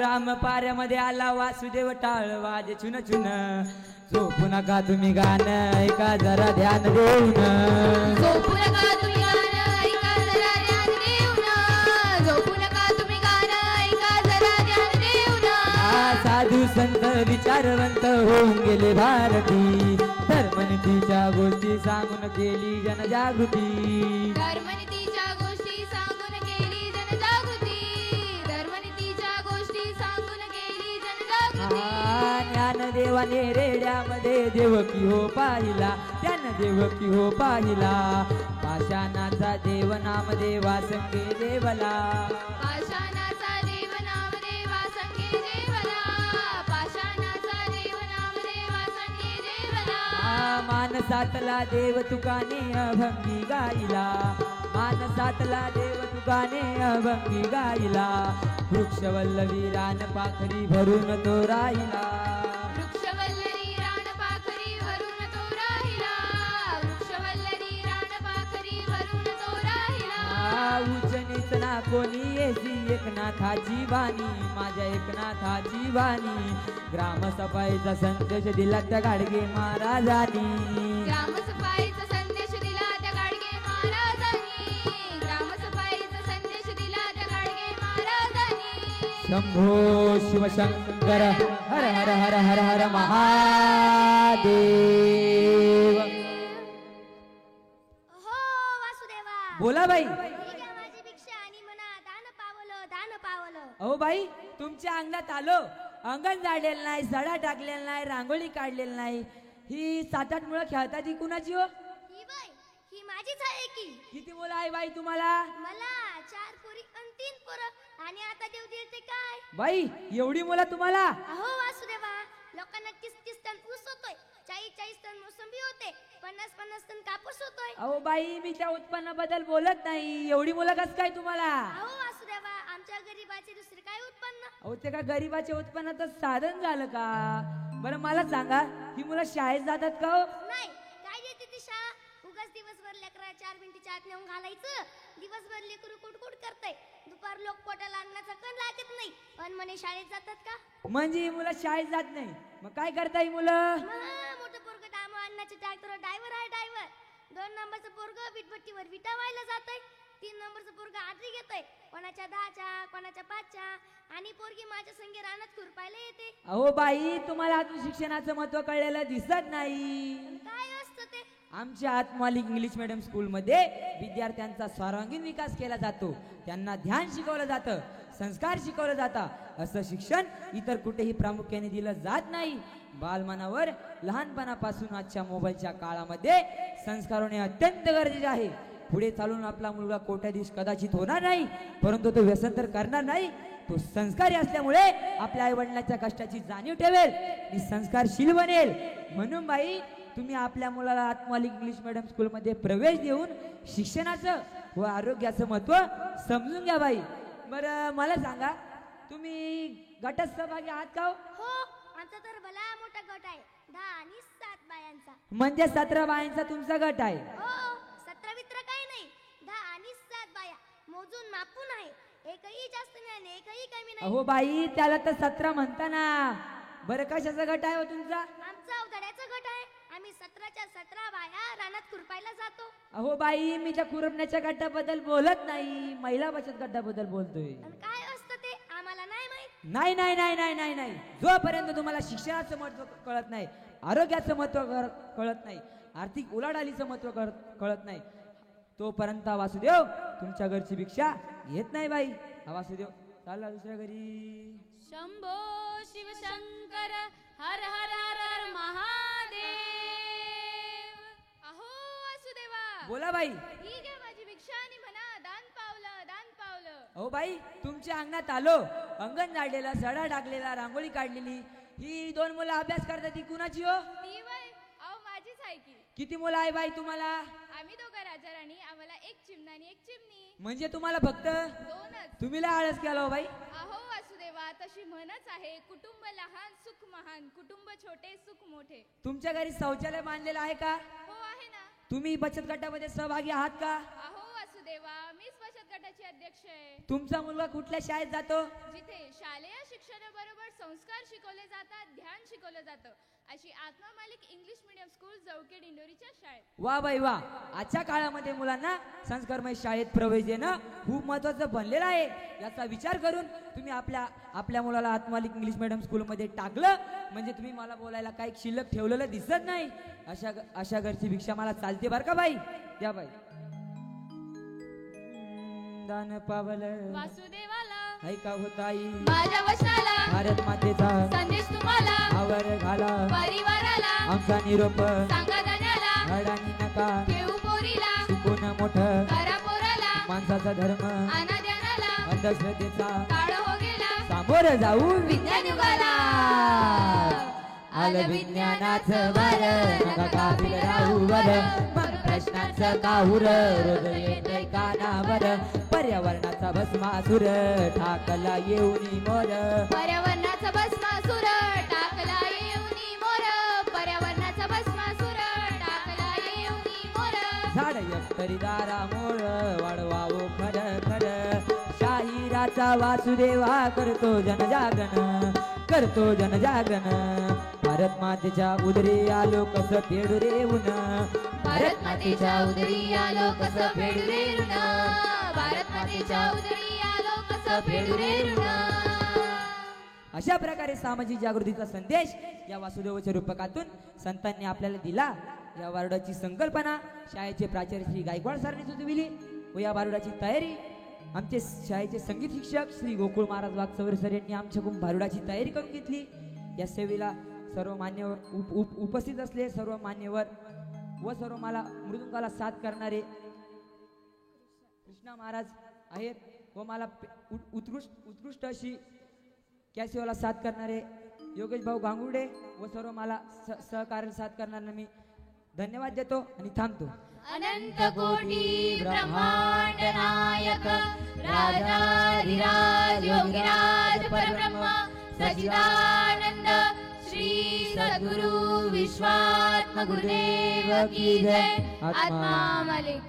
राम पाऱ्यामध्ये आला वासुदेव टाळ वाजे छुन छुन झोपू नका तुम्ही गाणं ऐका जरा ध्यान देऊन झोपू नका तुम्ही गाणं ऐका जरा ध्यान देऊन झोपू नका तुम्ही गाणं ऐका जरा ध्यान देऊन साधू संत विचारवंत होऊन गेले भारती धर्मनीतीच्या गोष्टी सांगून केली जनजागृती धर्मनीतीच्या गोष्टी सांगून केली जनजागृती धर्मनीतीच्या गोष्टी सांगून केली जनजागृती ज्ञानदेवाने रेड्यामध्ये देवकी हो पाहिला त्यानं देवकी हो पाहिला पाषाणाचा देव नामदेवा संगे देवला पाषाणाचा देव नामदेवा संगे देवला पाषाणाचा देव नामदेवा संगे देवला मानसातला देव तुकाने अभंगी गायला मानसातला देव तुकाने अभंगी गायला वृक्षवल्लवी रान पाखरी भरून तो राहिला वृक्षवल्लरी रान पाखरी वरून तो राहिला वृक्षवल्लरी रान पाखरी वरून तो राहिला उच्च नीच ना कोणी येसी एकनाथाची वाणी माझ्या एकनाथाची वाणी ग्रामसफाईचा संदेश दिला त्या गाडगे महाराजांनी ग्रामसफाईचा संदेश दिला त्या गाडगे महाराजांनी ग्रामसफाईचा संदेश दिला त्या गाडगे महाराजांनी शंभो शिवशंकर हर हर हर हर हर महादेव हो वासुदेवा बोला बाई ही घ्या माझी भिक्षा आणि म्हणा दान पावलं दान पावलं अहो बाई तुमच्या अंगणात आलो अंगण झाडलेलं नाही सडा टाकलेला नाही रांगोळी काढलेली नाही ही 7-8 मुलं खेळतात ही कुणाची हो ही बाई ही माझीच आहे की किती मुलं आहे बाई तुम्हाला मला 4 पोरी आणि 3 पोरं आणि आता देव दिल ते काय बाई एवढी मुलं तुम्हाला अहो वासुदेवा लोकांना 30-30 टन ऊस होतोय 40-40 टन मोसंबी होते 50-50 टन कापूस होतोय अहो बाई मी त्या उत्पन्नाबद्दल बोलत नाही एवढी मुलं कस काय तुम्हाला अहो वासुदेवा आमच्या गरीबाचे दुसरे काय उत्पन्न अहो ते का गरीबाच्या उत्पन्नाचं साधन झालं का बरं मला सांगा ही मुलं शाळेत जातात का हो नाही काय देते ती शाळा उगाच दिवसभर लेकरा 4 भिंतीच्या आत नेऊन घालायचं दिवसभर लेकरू कुटकुट करतय दुपार लोक पोटाला अन्नाचा कण लागत नाही पण म्हणे शाळेत जातात का म्हणजे ही मुलं शाळेत जात नाही मग काय करता ही मुलं मोठं पोरग डामो अन्नाचे ट्रॅक्टर ड्रायव्हर आहे ड्रायव्हर 2 नंबरचं पोरग विटभट्टीवर विटा व्हायला जातंय 3 नंबरचं पोरग आदरी घेतोय कोणाच्या 10च्या कोणाच्या 5च्या आणि पोरगी माझ्या संगे रानात खुरपायला येते अहो बाई तुम्हाला अजून शिक्षणाचं महत्व कळलेलं दिसत नाही काय असतं ते आमच्या आत्मालिक इंग्लिश मीडियम स्कूलमध्ये विद्यार्थ्यांचा सर्वांगीण विकास केला जातो त्यांना ध्यान शिकवलं जातं संस्कार शिकवलं जातं असं शिक्षण इतर कुठेही प्रामुख्याने दिलं जात नाही बालमनावर लहानपणापासून आजच्या मोबाईलच्या काळामध्ये संस्कार होणे अत्यंत गरजेचे आहे पुढे चालून आपला मुलगा कोट्याधीश कदाचित होणार नाही परंतु तो व्यसन तर करणार नाही तो संस्कारी असल्यामुळे आपल्या आई वडिलांच्या कष्टाची जाणीव ठेवेल आणि संस्कारशील बनेल म्हणून बाई तुम्ही आपल्या मुलाला आत्मालिक इंग्लिश मीडियम स्कूलमध्ये प्रवेश देऊन शिक्षणाचं व आरोग्याचं महत्व समजून घ्या बाई बरं मला सांगा तुम्ही गटात सहभागी आहात का हो आमचा तर भला मोठा गट आहे 10 आणि 7 बायांचा म्हणजे 17 बायांचा तुमचा गट आहे हो 17 मित्र काही नाही 10 आणि 7 बाया मोजून मापून आहे एकही जास्त नाही आणि एकही कमी नाही अहो बाई त्याला तर 17 म्हणता ना बरं कशाचा गट आहे हो तुमचा आमचा अवधड्याचा गट आहे आम्ही 17च्या 17 बाया रानात खुरपायला जातो अहो बाई मी त्या खुरपण्याच्या गटाबद्दल बोलत नाही महिला बचत गटाबद्दल बोलतोय आणि काय असतं ते आम्हाला नाही माहित नाही नाही नाही नाही नाही नाही जोपर्यंत तुम्हाला शिक्षणाचं महत्व कळत नाही आरोग्याचं महत्व कळत नाही आर्थिक उलाढालीचं महत्व कळत नाही तोपर्यंत वासुदेव तुमच्या घरची भिक्षा घेत नाही बाई वासुदेव चालला दुसऱ्या घरी शंभो शिवशंकर हर हर हर हर महादेव अहो वासुदेवा बोला बाई ही घ्या माझी भिक्षा आणि म्हणा दान पावलं दान पावलं अहो बाई तुमच्या अंगणात आलो अंगण झाडलेला सडा टाकलेला रांगोळी काढलेली ही 2 मुलं अभ्यास करतात ती कुणाची हो ती वय अहो माझीच आहे की किती मुलं आहे बाई तुम्हाला आम्ही दोघं राजा राणी आम्हाला एक चिमणा आणि एक चिमणी म्हणजे तुम्हाला फक्त 2च तुम्ही लय आळस केला हो बाई अहो वासुदेवा तशी म्हणच आहे कुटुंब लहान सुख महान कुटुंब छोटे सुख मोठे तुमच्या घरी शौचालय बांधलेलं आहे का हो आहे ना तुम्ही बचत गटामध्ये सहभागी आहात का अहो वासुदेवा वासुदेवा, मीच बचत गटाची अध्यक्ष आहे. तुमचा मुलगा कुठल्या शाळेत जातो? जिथे शालेय शिक्षणाबरोबर संस्कार शिकवले जातात, ध्यान शिकवलं जातं, अशी आत्मा मालिक इंग्लिश मीडियम स्कूल जवके दिंडोरीच्या शाळेत. वा बाई वा, आजच्या काळामध्ये मुलांना संस्कारमय शाळेत प्रवेश देणं खूप महत्वाचं बनलेलं आहे. याचा विचार करून तुम्ही आपल्या मुलाला आत्मालिक इंग्लिश मीडियम स्कूलमध्ये टाकलं म्हणजे तुम्ही मला बोलायला काही शिल्लक ठेवलेलं दिसत नाही. अशा घरची भिक्षा मला चालते बर का बाई. द्या बाई. दान पावलं वासुदेवाला ऐका होताई माझ्या वचनाला भारत मातेचा संदेश तुम्हाला आवर घाला परिवाराला आमचा निरोप सांगा जाण्याला अडाणी नका ठेवू पोरीला शिकून मोठं करा पोराला माणसाचा धर्म अनाद्यानाला अंधश्रद्धेचा काळ हो गेला सामोर जाऊ विज्ञान युगाला. आलं विज्ञानाचं वर नका काबिल राहू वर मग प्रश्नांचं काहूर रोज येतंय कानावर पर्यावरणाचा भस्मासुर ठाकला येऊनी मोर पर्यावरणाचा भस्मासुर टाकला येऊनी मोर पर्यावरणाचा भस्मासुर टाकला येऊनी मोर झाड एकतरी दारा मोर वाढवावो खर खर शाहिराचा वासुदेवा करतो जनजागरण भारत मातेच्या उदरी आलो कसं फेडू रे ऊन भारत मातेच्या उदरी आलो कसं फेडू रे ऋण भारत मातेच्या उदरी आलो कसं फेडू रे ऋण. अशा प्रकारे सामाजिक जागृतीचा संदेश या वासुदेवाच्या रूपकातून संतांनी आपल्याला दिला. या बारुडाची संकल्पना शाळेचे प्राचार्य श्री गायकवाड सरांनी सुचविली व या बारुडाची तयारी आमचे शाळेचे संगीत शिक्षक श्री गोकुळ महाराज वागचौरे सर यांनी आमच्याकडून बारुडाची तयारी करून घेतली. या सेवेला सर्व मान्यवर उपस्थित असले सर्व मान्यवर व सर्व मला मृदुंगाला साथ करणारे कृष्णा महाराज आहेत व मला उत्कृष्ट अशी कॅसिओला साथ करणारे योगेश भाऊ गांगुर्डे व सर्व मला सहकार्य साथ करणाऱ्यांना मी धन्यवाद देतो आणि थांबतो. अनंत कोटी ब्रह्मांड नायक राजाधिराज योगीराज परब्रह्म सच्चिदानंद श्री सद्गुरु विश्वात्म गुरुदेव की जय. आत्मा मालिक.